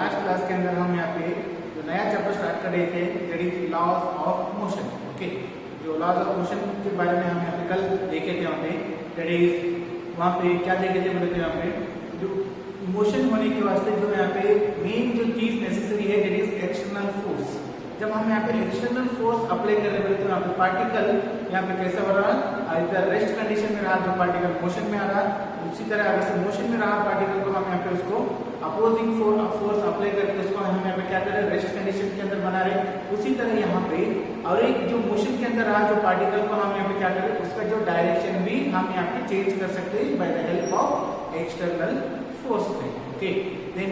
Last class के अंदर हम यहाँ पे जो नया चैप्टर स्टार्ट कर रहे थे that is laws of motion. Okay, जो लॉज ऑफ मोशन के बारे में हम यहाँ पे कल देखे थे, वहाँ पे दैट इज वहाँ पे क्या देखे थे बोले थे, यहाँ पे जो मोशन होने के वास्ते जो यहाँ पे मेन जो चीज नेसेसरी है दैट इज एक्सटर्नल फोर्स। जब हम यहाँ पे एक्सटर्नल फोर्स अप्लाई कर रहे हैं तो यहाँ पे पार्टिकल यहाँ पे कैसा हो रहा है, इधर रेस्ट कंडीशन में रहा जो पार्टिकल मोशन में आ रहा, उसी तरह अगर से मोशन में रहा पार्टिकल को हम यहाँ पे उसको अपोजिंग फोर्स अप्लाई करके उसको हम यहाँ पे क्या कर रहे हैं, रेस्ट कंडीशन के अंदर बना रहे। उसी तरह यहाँ पे और एक जो मोशन के अंदर रहा जो पार्टिकल को हम यहाँ पे क्या करें, उसका जो डायरेक्शन भी हम यहाँ पे चेंज कर सकते हैं by the help of external force से। ओके, देन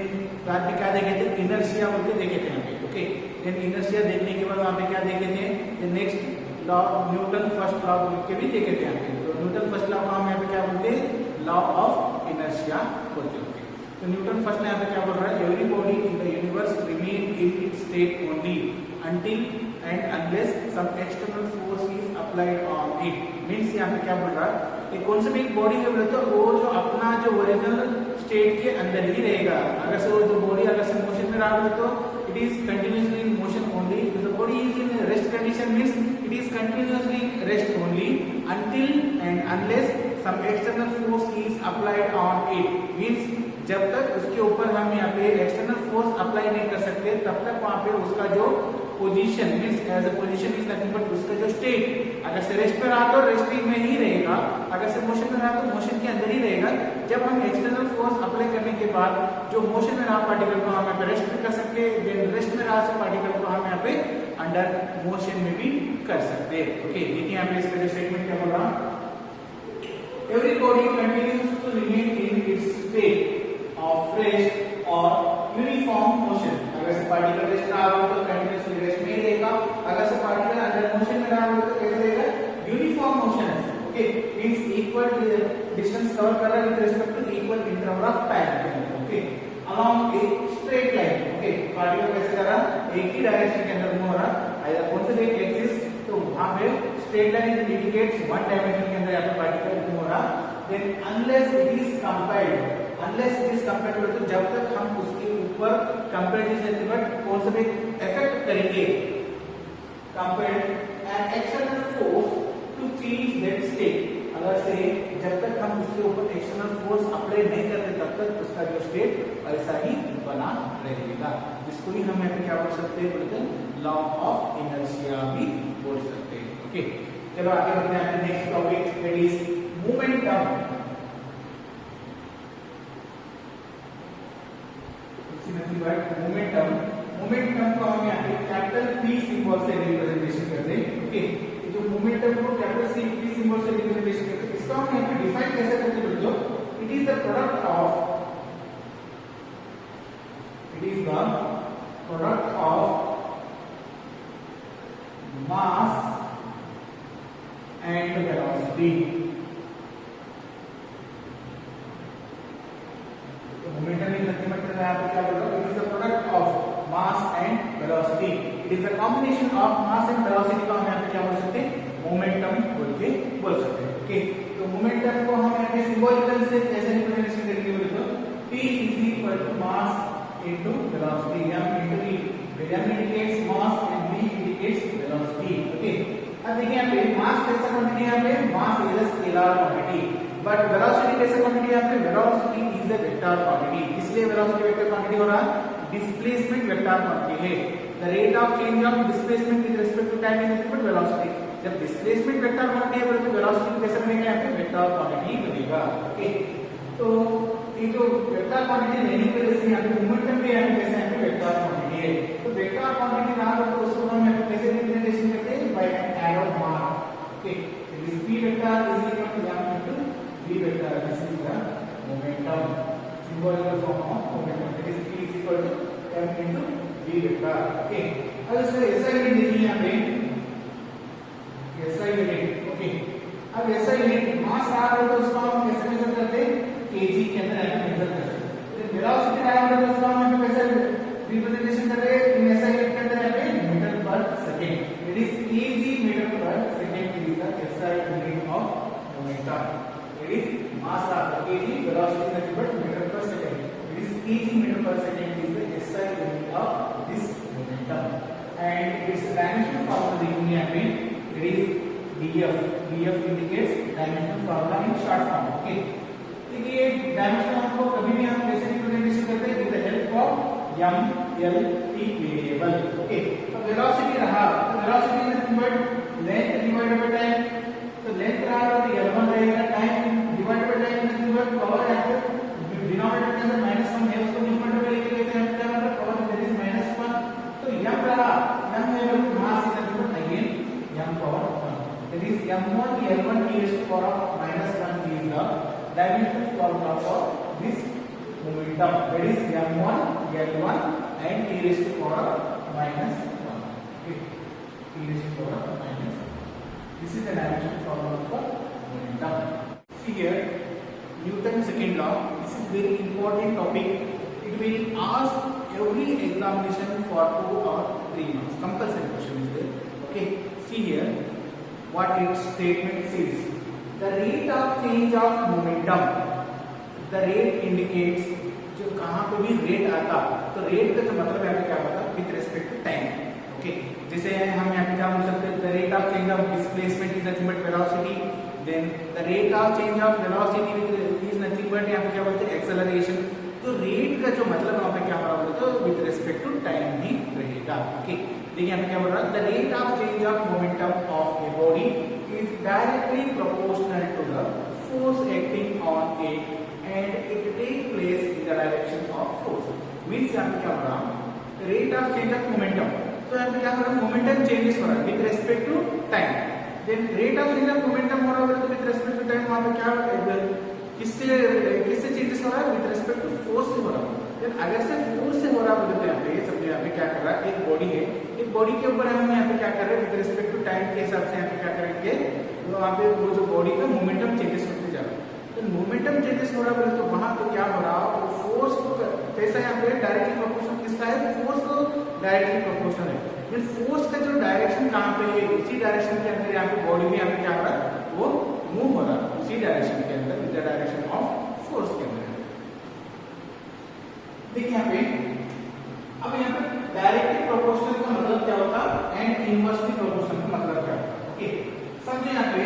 बाद में क्या देखे थे, इनर्शिया बोल के देखे थे यहाँ पे। ओके, देन इनर्शिया देखने के बाद वहाँ पे क्या देखे थे, next law Newton first law बोल के भी देखे थे यहाँ पे। तो न्यूटन फर्स्ट लॉ को हम यहाँ पे क्या बोलते हैं, लॉ ऑफ इनर्शिया बोलते हैं। तो न्यूटन फर्स्ट यहाँ पे क्या बोल रहा है, every body in the universe remain in its state only until and unless some external force is applied on it। Means यहाँ पे क्या बोल रहा है, कौन सा भी एक बॉडी है बोले तो वो जो अपना जो ओरिजिनल स्टेट के अंदर ही रहेगा। अगर से वो जो बॉडी अगर से मोशन में रहा तो it is continuously in motion only. The body is in rest condition means it is continuously rest only until and unless some external force is applied on it। Means जब तक उसके ऊपर हम यहाँ पे एक्सटर्नल फोर्स अप्लाई नहीं कर सकते तब तक वहाँ पे उसका जो position means as a position is nothing but उसका जो स्टेट, अगर से रेस्ट पे रहा तो रेस्ट में ही रहेगा, अगर से मोशन में रहा तो मोशन के अंदर ही रहेगा। जब हम एक्सटर्नल फोर्स अप्लाई करने के बाद जो मोशन में रहा पार्टिकल को हम यहाँ पे रेस्ट में कर सकते हैं, देन रेस्ट में रहा से पार्टिकल को हम यहाँ पे अंडर मोशन में भी कर सकते हैं। ओके, देखिए यहाँ पे इसका जो स्टेटमेंट क्या बोल रहा, everybody continues to remain in its state of rest और यूनिफॉर्म मोशन। अगर से पार्टिकल रेस्ट रहा हो तो कंटिन्यूअसली रेस्ट में ही रहेगा, अगर से पार्टिकल अंडर मोशन में रहा हो तो कैसे रहेगा, uniform motion. Okay, means equal distance cover कर रहा है with respect to equal interval of time. Okay, along a straight line. Okay, particle कैसे कर रहा, एक ही डायरेक्शन के अंदर मूव हो रहा, आइदर कौन से एक एक्सिस तो वहां पे straight line indicates one dimension के अंदर यहाँ पे पार्टिकल मूव हो रहा। Then unless it is compiled, unless it is compared तो जब तक हम उसके ऊपर कंपेयर्ड बट कौन सा भी इफेक्ट करेंगे, compared and external force to change that state. अगर से जब तक हम उसके ऊपर एक्सटर्नल फोर्स अप्लाई नहीं करते तब तक उसका जो स्टेट ऐसा ही बना रहेगा, जिसको भी हम यहाँ पे क्या बोल सकते हैं, बोलते हैं लॉ ऑफ इनर्शिया भी बोल सकते हैं। ओके, चलो आगे बढ़ते हैं next topic that is momentum. Momentum, momentum को हम यहाँ पे कैपिटल P सिंबल से रिप्रेजेंटेशन करते हैं। ओके, जो मोमेंटम को कैपिटल P सिंबल से रिप्रेजेंटेशन करते हैं, इसको हम यहाँ पे डिफाइन कैसे करते हैं दोस्तों, it is the product of mass and velocity. Momentum is nothing but यहाँ पे क्या बोल रहा हूँ, it is the product of mass and velocity. It is the combination of mass and velocity को हम यहाँ पे क्या बोल सकते हैं, मोमेंटम बोल के बोल सकते हैं। ओके, तो मोमेंटम को हम यहाँ पे सिंबॉलिकल से कैसे रिप्रेजेंटेशन करेंगे बोले तो P is equal to mass into velocity. m into e, where m indicates mass and v indicates velocity। Okay, अब देखिए यहाँ पे मास कैसा क्वांटिटी है, यहाँ पे mass is a scalar quantity, but velocity कैसा क्वांटिटी है, यहाँ पे velocity is a vector quantity. इसलिए वेलोसिटी वेक्टर क्वांटिटी हो रहा, डिस्प्लेसमेंट वेक्टर क्वांटिटी है। The rate of change of displacement with respect to time is equal to velocity. जब displacement vector quantity है तो वेलोसिटी कैसे बनेगा, यहाँ पे वेक्टर क्वांटिटी बनेगा। ओके, तो ये जो वेक्टर क्वांटिटी रहने की वजह से यहाँ पे मोमेंटम भी यहाँ पे कैसे यहाँ पे वेक्टर क्वांटिटी है। तो वेक्टर क्वांटिटी ना हो तो उसको हम यहाँ पे कैसे रिप्रेजेंटेशन करते हैं, by an arrow mark. Okay, this p vector is equal to m into v vector, this is the momentum, symbolical form of momentum, that is p is equal to m into v vector. Okay, अब इसका SI unit देखिए यहाँ पे SI unit. Okay, अब SI unit mass आ रहा है तो उसको हम कैसे मेजर करते हैं, kg के अंदर ऐसे मेजर करते हैं। तो वेलोसिटी डायमीटर तो उसका हम कैसे रिप्रेजेंटेशन कर रहे हैं, इन SI यूनिट के अंदर यहाँ पे metre per second, it is kg metre per second is the SI unit of momentum. It is mass आ रहा है kg, velocity nothing but metre per second, it is kg metre per second is the the unit of this momentum. And its dimension formula देखेंगे यहाँ पे, it is df. df indicates dimension formula in short form. Okay. देखिए dimension हमको कभी भी हम कैसे representation करते हैं with the help of m l t variable. Okay, तो वेलोसिटी रहा, तो velocity is nothing but length divided by time. तो लेंथ रहा तो l1 रहेगा, time divided by time nothing but power है तो डिनोमिनेटर के अंदर -1 है, उसको न्यूमरेटर में लेके गए थे हम, क्या मतलब पावर दैट इज -1. तो m रहा, m है mass is nothing but again m power 1, that is m1 l1 t raised to power of -1 is the dimension formula for this momentum, that is m1 l1 and t raised to power of -1. Okay, t raised to power of -1. This is the dimension formula for momentum. See here, Newton's second law. This is very important topic. It will ask every examination for 2 or 3 marks. Compulsory question is there. Okay, see here what its statement says. The rate of change of momentum. The rate indicates, जो कहाँ पे भी rate आता, तो rate का जो मतलब यहाँ पे क्या होता है with respect to time. Okay, जैसे हम यहाँ पे क्या बोल सकते हैं, the rate of change of displacement is nothing but velocity. Then the rate of change of velocity is nothing but यहाँ पे क्या बोलते हैं एक्सेलरेशन. तो रेट का जो मतलब यहाँ पे क्या हो रहा है तो विथ रेस्पेक्ट टू टाइम ही रहेगा. ओके, देखिए यहाँ पे क्या बोल रहा है, the rate of change of momentum of a body is directly proportional to the force acting on it and it takes place in the direction of force. Means यहाँ पे क्या हो रहा है, rate of change of momentum. तो यहाँ पे क्या हो रहा है, momentum changes हो रहा है with respect to time. Then rate of change of momentum हो रहा है तो with respect to time वहाँ पे क्या किससे changes हो रहा है, with respect to force से हो रहा है. Then अगर से force से हो रहा है तो यहाँ पे समझो यहाँ पे क्या कर रहा है, एक बॉडी है, एक बॉडी के ऊपर हम यहाँ पे क्या कर रहे हैं विद रिस्पेक्ट टू टाइम के हिसाब से यहाँ पे क्या करेंगे, तो वहाँ पे वो जो बॉडी का मोमेंटम चेंजेस होते जा रहा है. तो मोमेंटम चेंजेस हो रहा है तो वहाँ तो क्या हो रहा है, फोर्स को कैसा यहाँ पे डायरेक्टली प्रोपोर्शनल किसका है, फोर्स को डायरेक्टली प्रोपोर्शनल है. फिर फोर्स का जो डायरेक्शन कहाँ पे है, उसी डायरेक्शन के अंदर यहाँ पे बॉडी में यहाँ पे क्या हो रहा है, वो मूव हो रहा है उसी डायरेक्शन के अंदर with the direction of force के अंदर. देखिए यहाँ पे अब यहाँ पे डायरेक्टली प्रोपोर्शनल का मतलब क्या होता है एंड इनवर्सली प्रोपोर्शनल का मतलब क्या होता है. ओके, समझे यहाँ पे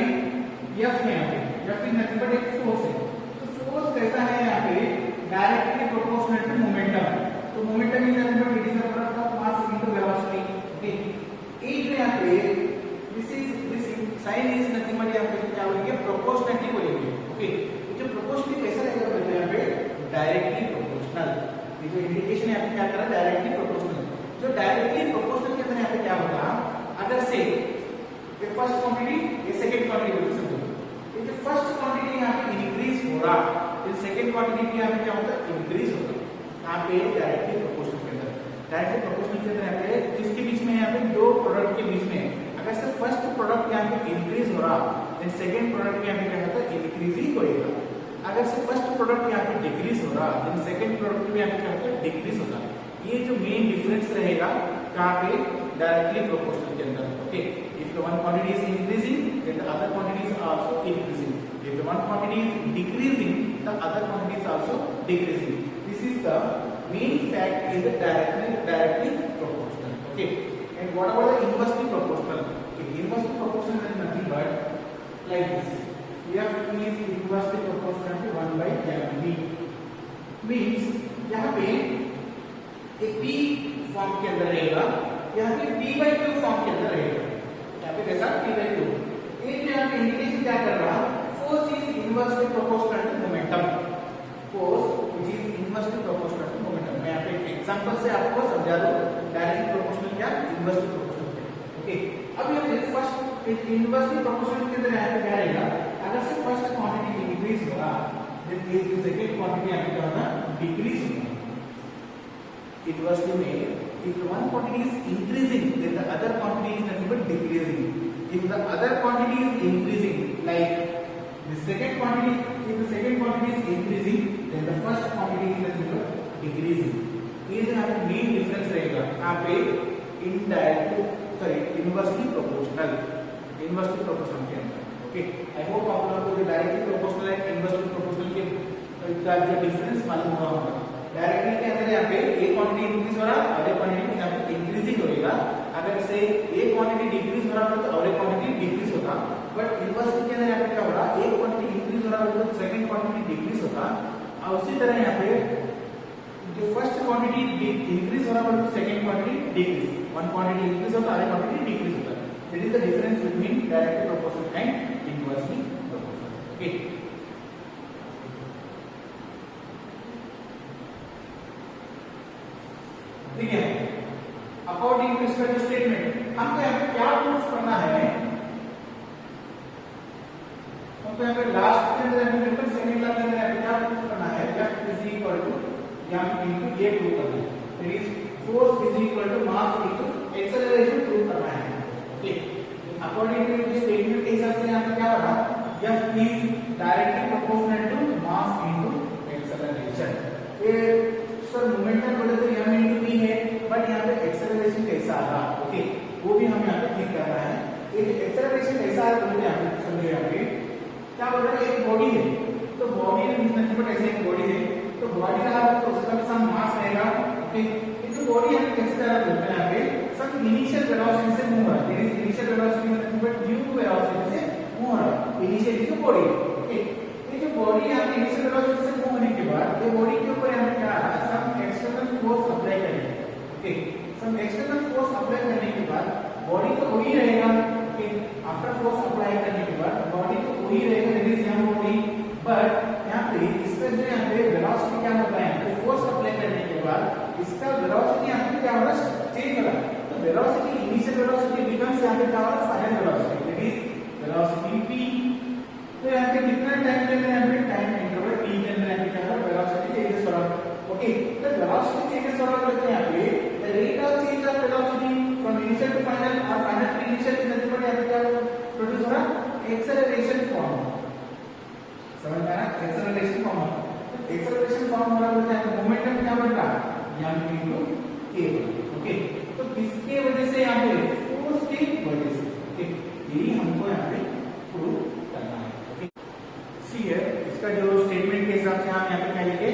F है, यहाँ पे F इज नथिंग बट एक फोर्स है. तो फोर्स कैसा है यहाँ पे डायरेक्टली प्रोपोर्शनल टू मोमेंटम. तो momentum is nothing but it is the product of mass into velocity. Okay, एक यहाँ पे this sign is nothing but यहाँ पे क्या बोलेंगे, प्रोपोर्शनलिटी बोलेंगे. ओके, जो प्रोपोर्शनली कैसा रहेगा बोलते हैं यहाँ पे डायरेक्टली प्रोपोर्शनल. ये जो इंडिकेशन यहाँ पे क्या कर रहा है, डायरेक्टली प्रोपोर्शनल. जो डायरेक्टली प्रोपोर्शनल के अंदर यहाँ पे क्या होगा, अगर से ये फर्स्ट क्वांटिटी ये सेकंड क्वांटिटी बोल सकते हो, ये जो फर्स्ट क्वांटिटी यहाँ पे इंक्रीज हो रहा है, ये सेकंड क्वांटिटी भी यहाँ पे क्या होता है इंक्रीज होता है. यहाँ पे डायरेक्टली प्रोपोर्शनल के अंदर, डायरेक्टली प्रोपोर्शनल के अंदर यहाँ पे इसके बीच में यहाँ पे दो प्रोडक्ट के बीच में अगर से फर्स्ट प्रोडक्ट यहाँ पे इंक्रीज हो रहा देन सेकंड प्रोडक्ट यहाँ पे क्या होता है इंक्रीज ही होएगा. अगर से फर्स्ट प्रोडक्ट यहाँ पे डिक्रीज हो रहा देन सेकंड प्रोडक्ट भी यहाँ पे क्या होता है डिक्रीज होता है. ये जो मेन डिफरेंस रहेगा कहाँ पे, डायरेक्टली प्रोपोर्शनल के अंदर. Okay, if the one quantity is increasing then the other quantity is also increasing. If the one quantity is decreasing the other quantity is also decreasing. This is the main fact in the directly proportional. Okay, and what about the inversely proportional. Inversely proportional is nothing but like this. F is inversely proportional to 1 by mv. Means यहाँ पे एक p form के अंदर रहेगा, यहाँ पे p/2 form के अंदर रहेगा. यहाँ पे कैसा p/2. एक यहाँ पे इंडिकेशन क्या कर रहा है, force is inversely proportional to momentum. Force which is inversely proportional to momentum. मैं यहाँ पे एग्जांपल से आपको समझा दूं डायरेक्टली प्रोपोर्शनल क्या, इनवर्सली प्रोपोर्शनल. ओके, अब ये फर्स्ट इनवर्सली प्रोपोर्शनल के अंदर यहाँ पे क्या रहेगा, अगर से फर्स्ट क्वांटिटी इंक्रीज हो रहा देन ये जो सेकंड क्वांटिटी यहाँ पे क्या होगा डिक्रीज होगा. इनवर्सली में if the one quantity is increasing then the other quantity is nothing but decreasing. If the other quantity is increasing like the second quantity, if the second quantity is increasing then the first quantity is nothing but decreasing. ये जो यहाँ पे main difference रहेगा यहाँ पे inversely proportional के अंदर. Okay, I hope आप लोगों को जो डायरेक्टली प्रोपोर्शनल है इनवर्सली प्रोपोर्शनल के का जो डिफरेंस मालूम हुआ होगा. डायरेक्टली के अंदर यहाँ पे एक क्वांटिटी इंक्रीज हो रहा और एक क्वांटिटी यहाँ पे इंक्रीजिंग होगा। अगर से एक क्वांटिटी डिक्रीज हो रहा तो और एक क्वांटिटी डिक्रीज होगा, बट इन्वर्सली के अंदर यहाँ पे क्या हो रहा, एक क्वांटिटी इंक्रीज हो रहा तो सेकंड क्वांटिटी डिक्रीज होगा। और उसी तरह यहाँ पे जो फर्स्ट क्वांटिटी इंक्रीज हो रहा है second quantity decrease, one quantity increase होता है अदर क्वांटिटी डिक्रीज होता है। That is the difference between directly proportional and inversely proportional. Okay, ठीक है। अकॉर्डिंग टू इसका जो स्टेटमेंट हमको यहाँ पे क्या प्रूफ करना है, हमको यहाँ पे लास्ट के अंदर बिल्कुल सेकंड लाइन के अंदर यहाँ पे क्या प्रूफ करना है, F is equal to m into a proof करना है। That is force is equal to mass into acceleration proof करना है। Okay, according to this statement के हिसाब से यहाँ पे क्या होगा, F is directly proportional to mass into acceleration. ये सर मोमेंटम बोले तो m into v है, बट यहाँ पे एक्सेलरेशन कैसा आ रहा, ओके, वो भी हमें यहाँ पे ठीक करना है। ये एक्सेलरेशन कैसा आ रहा है यहाँ पे समझो, यहाँ पे क्या बोल रहा है, एक बॉडी है तो बॉडी में बट ऐसे एक बॉडी है तो बॉडी रहा तो उसका भी सम मास रहेगा। ओके, ये जो बॉडी है कैसे तरह बोलते हैं यहाँ पे, सम इनिशियल वेलोसिटी से मूव हो रहा है। इनिशियल वेलोसिटी मतलब बट ड्यू वेलोसिटी से मूव हो रहा है। इनिशियली जो बॉडी, ओके, ये जो बॉडी यहाँ पे इनिशियल वेलोसिटी से मूव होने के बाद ये बॉडी के ऊपर यहाँ पे क्या आ रहा है, सम एक्सटर्नल फोर्स अप्लाई करेंगे। ओके, सम एक्सटर्नल फोर्स अप्लाई करने के बाद बॉडी तो वही रहेगा। ओके, आफ्टर फोर्स अप्लाई करने के बाद बॉडी तो वही रहेगा, दैट इज यहाँ बॉडी, बट यहाँ पे इसका जो यहाँ पे वेलोसिटी क्या होता है, तो फोर्स अप्लाई करने के बाद इसका वेलोसिटी यहाँ पे क्या हो रहा है, चेंज हो रहा है। तो वेलोसिटी इनिशियल वेलोसिटी बिकम्स यहाँ पे क्या हो रहा है, final velocity, that is velocity v। तो यहाँ पे कितना टाइम के अंदर यहाँ पे टाइम इंटरवल t के अंदर यहाँ पे क्या हो रहा है, वेलोसिटी चेंजेस हो रहा है। ओके, तो वेलोसिटी चेंजेस हो रहा है यहाँ पे the rate of change of velocity from initial to final और final to initial is nothing but यहाँ पे क्या प्रोड्यूस हो रहा है, एक्सेलरेशन फॉर्म। समझ में आया, एक्सेलरेशन फॉर्म। एक्सेलरेशन फॉर्म हो रहा है, मोमेंटम क्या बन रहा है, m into k। ओके, तो किसके वजह से यहाँ पे, फोर्स की वजह से। ओके, यही हमको यहाँ पे प्रूव करना है। ओके, सी है इसका जो स्टेटमेंट के हिसाब से हम यहाँ पे क्या लिखे,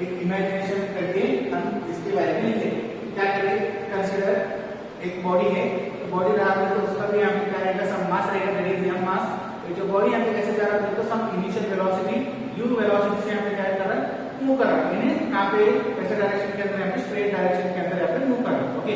एक इमेजिनेशन करके हम इसके बारे में लिखे। क्या करें, कंसीडर एक बॉडी है तो बॉडी रहा है तो उसका भी यहाँ पे क्या रहेगा, सम मास रहेगा, दैट इज m मास। तो जो बॉडी यहाँ पे कैसे जा रहा है तो some initial velocity u velocity से यहाँ पे क्या कर रहा है, मूव कर रहा है। यानी यहाँ पे कैसे डायरेक्शन के अंदर, यहाँ पे स्ट्रेट डायरेक्शन के अंदर यहाँ पे मूव कर रहा है। ओके,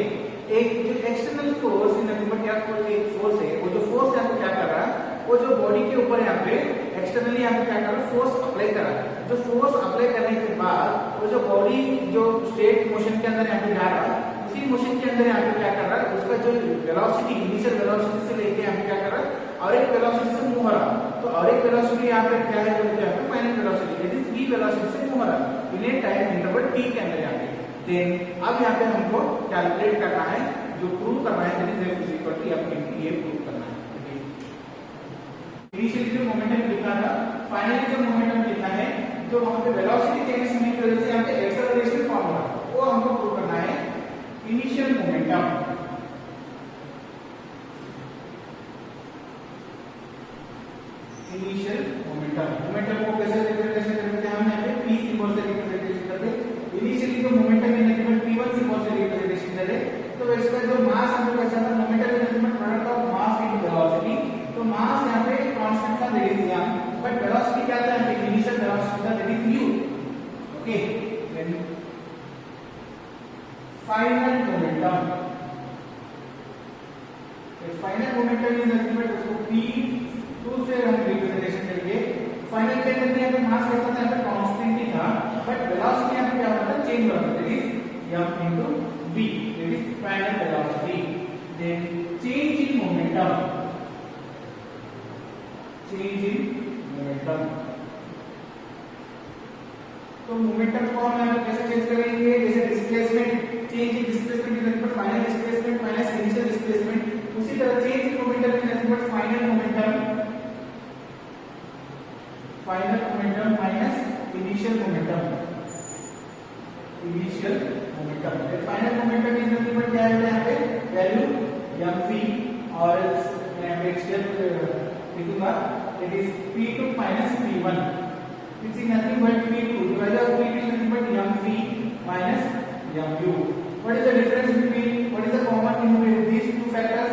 एक जो external force in nothing but क्या फोर्स है, वो जो फोर्स यहाँ पे क्या कर रहा है, वो जो बॉडी के ऊपर यहाँ पे एक्सटर्नली यहाँ पे क्या कर रहा है, फोर्स अप्लाई कर रहा है। जो फोर्स अप्लाई करने के बाद वो जो बॉडी जो स्ट्रेट मोशन के अंदर यहाँ पे जा रहा है, उसी मोशन के अंदर यहाँ पे क्या कर रहा है, उसका जो वेलोसिटी इनिशियल वेलोसिटी से लेके यहाँ पे क्या कर रहा है, और एक वेलोसिटी से मूव हो रहा है। तो और एक वेलोसिटी यहाँ पे क्या है, बोलते हैं final velocity, that is v velocity से मूव हो रहा है इन ए टाइम इंटरवल t के अंदर यहाँ पे। देन अब यहाँ पे हमको कैलकुलेट करना है, जो प्रूव करना है, that is f is equal to m into a prove करना है। इनिशियली जो मोमेंटम कितना था, फाइनली जो मोमेंटम कितना है, तो वहां पे वेलोसिटी चेंज होने की वजह से यहाँ पे एक्सेलरेशन फॉर्म हो रहा है, वो हमको प्रूव करना है। Initial momentum, initial momentum, momentum को कैसे रिप्रेजेंट करते हैं हम, यहाँ पे p सिंबल से रिप्रेजेंट करते हैं। इनिशियली जो मोमेंटम है केवल p1 सिंबल से रिप्रेजेंट करें, तो इसका जो मास हमको कैसा था, momentum is nothing but product of mass into velocity. तो मास यहाँ पे कांस्टेंट था, that is m, but velocity क्या था, यहाँ पे इनिशियल वेलोसिटी था, that is u। Okay, then final momentum, final momentum is nothing but उसको p2 से हम रिप्रेजेंटेशन करेंगे। फाइनल के अंदर यहाँ पे मास कैसा था, यहाँ पे कांस्टेंट ही था, बट वेलोसिटी यहाँ पे क्या होता है, चेंज होता है, that is m into v, that is final velocity. Then change in momentum, change in momentum, तो मोमेंटम को हम यहाँ पे कैसे चेंज करेंगे, जैसे displacement, change in displacement is nothing but final displacement minus initial displacement, उसी तरह change in momentum is nothing but final momentum, final momentum minus initial momentum, initial momentum. Final momentum is nothing but क्या है यहाँ पे value mv, और मैं एक step लिखूंगा, it is p2 minus p1, which is nothing but p2, the value of p2 is nothing but mv minus mu. What is the difference between, what is the common in between these two factors?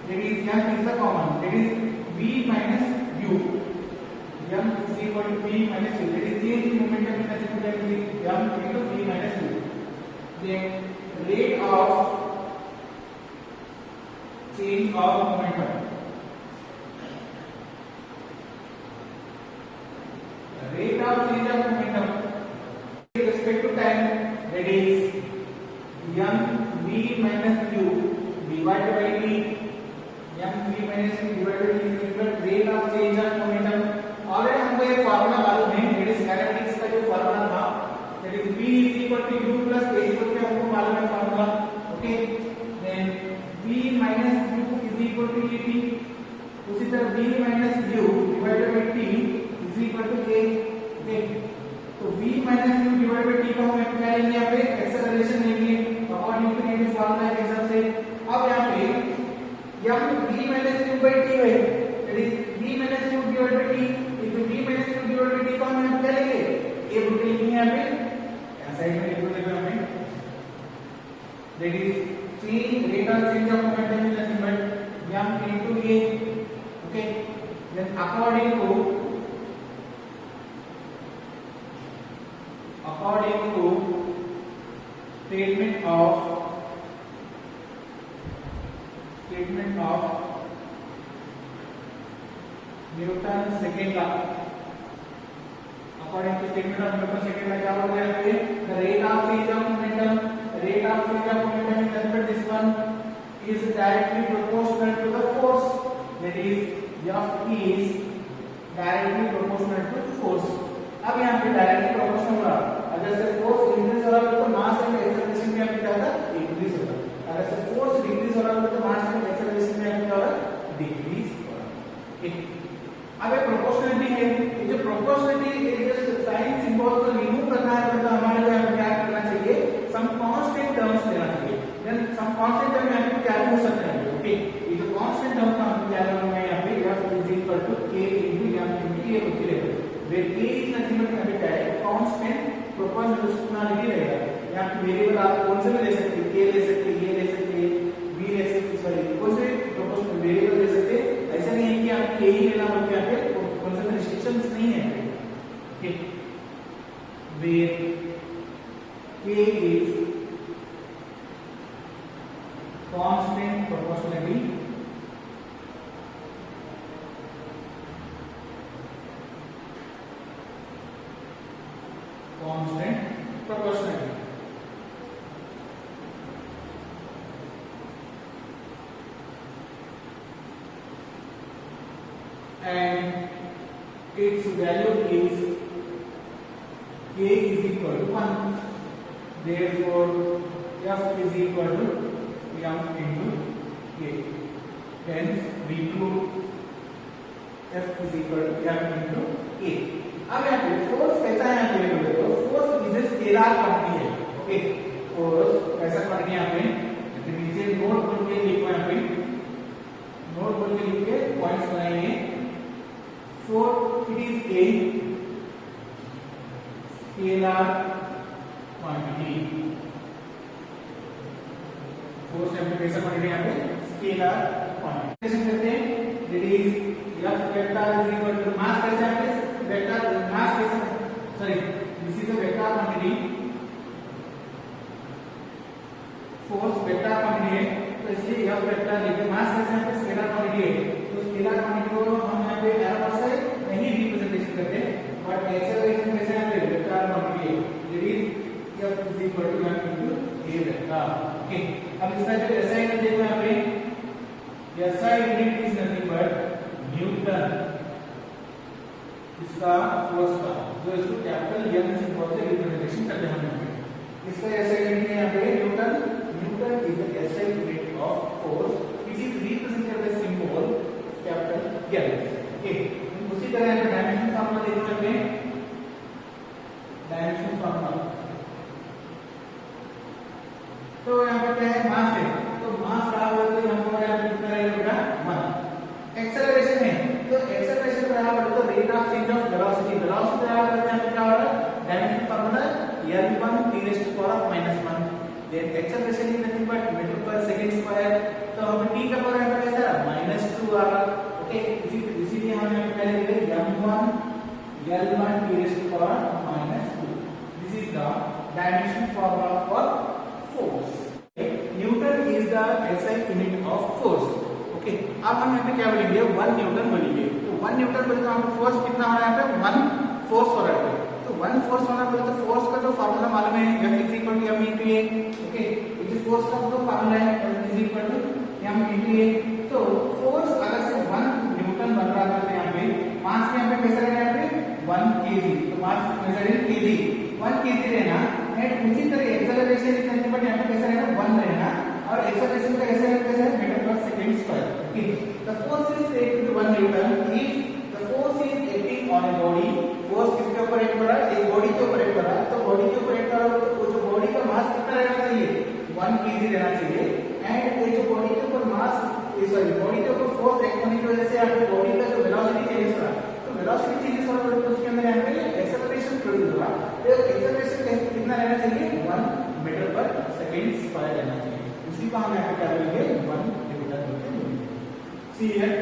That is m is the common, that is v minus u. M is equal to v minus u. That is change in momentum in nothing but m into v minus u. Then rate of change of momentum. Rate of change of momentum with respect to time, that is m v minus u divided by t. m v minus u divided by t is equal to rate of change of momentum. Already हमको एक formula मालूम है, that is kinetics का जो formula था, that is v is equal to u plus a equal to हमको मालूम है formula. Okay, then v minus u is equal to et. उसी तरह v minus u divided by t is equal to a. Okay, तो v minus u divided by t को हम क्या लेंगे, यहाँ पे एक्सेलरेशन लेंगे अकॉर्डिंग टू ये फार्मूला के हिसाब से. अब यहाँ पे m v minus u by t है, that is v minus u divided by t. v minus u divided by t को हम क्या लेंगे, a रूट लेंगे यहाँ पे, साइड में लिख देंगे हमें. That is rate of change of momentum is nothing but m into a. Okay, then according to statement of Newton second law. According to statement of Newton second law, क्या बोल रहे हैं? The rate of change of momentum is nothing but this one is directly proportional to the force. That is F is directly proportional to force. अब यहाँ पे directly proportional होगा. अगर से फोर्स इंक्रीज हो रहा है तो मास एंड एक्सेलरेशन में क्या होगा, इंक्रीज होगा. अगर से फोर्स डिक्रीज हो रहा है तो मास एंड एक्सेलरेशन में क्या होगा, डिक्रीज होगा. ठीक, अब ये प्रोपोर्शनलिटी है. ये जो प्रोपोर्शनलिटी है, ये साइन सिंबल को रिमूव करना है तो हमारे को यहाँ क्या करना चाहिए, सम कांस्टेंट टर्म्स लेना चाहिए. देन सम कांस्टेंट टर्म यहाँ पे क्या हो सकता है. ओके, ये जो कांस्टेंट टर्म का हम क्या लेंगे यहाँ पे, f is equal to k into m into a होती है, where k is nothing but यहाँ पे क्या है, कांस्टेंट प्रोपोर्शनलिटी रहेगा. यहाँ पे वेरिएबल आप कौन से भी ले सकते हैं, k ले सकते हैं, a ले सकते हैं, b ले सकते हैं, सॉरी कौन से प्रोपोर्शनल वेरिएबल ले सकते हैं. ऐसा नहीं है कि आप k ही लेना बल्कि यहाँ पे कौन से रिस्ट्रिक्शंस नहीं है. ठीक, where k is constant proportionality and its value is k is equal to 1. Therefore f is equal to m into k. Hence we prove f is equal to m into k. अब यहाँ पे force कैसा है, यहाँ पे तो force is a scalar quantity है. Okay, force कैसा क्वांटिटी यहाँ पे नीचे नोट बोल के लिखो, यहाँ पे नोट बोल के लिख के पॉइंट्स बनाएंगे. For it is a scalar quantity. Force यहाँ पे कैसा क्वांटिटी, यहाँ पे स्केलर क्वांटिटी. कैसे करते हैं, that is f vector is equal to mass कैसे, यहाँ पे वेक्टर मास कैसे, sorry this is a vector quantity. Force vector quantity है तो इसलिए f वेक्टर लेके मास कैसे यहाँ पे स्केलर क्वांटिटी है. तो स्केलर क्वांटिटी को हम यहाँ पे एरो से नहीं रिप्रेजेंटेशन करते, बट एक्सेलरेशन कैसे यहाँ पे वेक्टर क्वांटिटी है. That is f is equal to m into a vector. Okay, अब इसका जो SI यूनिट देखो, यहाँ पे SI unit is nothing but newton. इसका फोर्स का जो इसको कैपिटल n सिंबल से रिप्रेजेंटेशन करते हैं हम. इसका SI यूनिट है यहाँ पे newton. Newton is the SI unit of force which is represented by symbol capital N. Okay, उसी तरह यहाँ पे डायमेंशन फार्मूला देखो, यहाँ पे डायमेंशन फार्मूला. तो यहाँ पे क्या है, मास है, तो मास बराबर तो यहाँ पर कितना रहेगा बेटा, 1. एक्सेलरेशन है तो एक्सेलरेशन बराबर तो rate of change of velocity. Velocity बराबर यहाँ पे क्या होगा, dimension formula L1 t⁻⁴ then acceleration is nothing but metre per second square, तो हमें t का पावर यहाँ पे कैसा -2 आ रहा, ओके। इसीलिए हम यहाँ पे पहले लिखे m1 L1 t raised to power -2। This is the dimension formula for force. Newton is the SI unit of force, okay. अब हम यहाँ पे क्या बोलेंगे 1 न्यूटन बोलेंगे, तो 1 न्यूटन बोले तो हमको फोर्स कितना हो रहा है यहाँ पे 1 फोर्स हो रहा है, तो 1 फोर्स होना बोले तो फोर्स का जो फार्मूला मालूम है F is equal to m into a, okay. इस फोर्स का जो फार्मूला है F is equal to m into a, तो फोर्स अगर से 1 न्यूटन बन रहा है यहाँ पे, मास में यहाँ पे कैसा रहेगा यहाँ पे 1 kg, तो मास मेजर इन kg 1 kg रहना, एंड उसी तरह एक्सेलरेशन इतना ही बट यहाँ पे कैसा रहेगा 1 रहना, और एक्सेलरेशन का कैसा है metre per second square, okay. The force is acting to 1 newton if the force is acting on a body, force किसके ऊपर एक्ट कर रहा है, एक बॉडी के ऊपर एक्ट कर रहा है, तो बॉडी के ऊपर एक्ट कर रहा है तो जो बॉडी का मास कितना रहना चाहिए 1 kg रहना चाहिए, एंड ये जो बॉडी के ऊपर मास सॉरी बॉडी के ऊपर फोर्स एक्ट होने की वजह से आपकी बॉडी का जो वेलोसिटी चेंजेस हो रहा है, तो वेलोसिटी चेंजेस हो रहा है तो उसके अंदर यहाँ पे एक्सेलरेशन प्रोड्यूस हो रहा है, तो एक्सेलरेशन कितना रहना चाहिए 1 मीटर पर सेकंड स्क्वायर रहना चाहिए, उसी को हम यहाँ पे क्या बोलेंगे 1 न्यूटन बोलेंगे। See here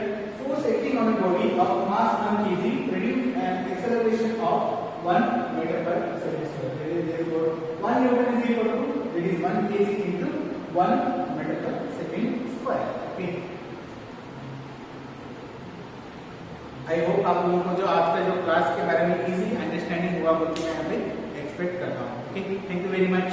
force acting on a body of mass 1 kg produce an acceleration of 1 meter per second square, therefore 1 newton is equal to that is 1 kg into 1 meter per second square, okay। I hope आप लोगों को जो आज का जो class के बारे में इजी अंडरस्टैंडिंग हुआ बोल के मैं यहाँ पे एक्सपेक्ट करता हूँ, okay. Thank you very much.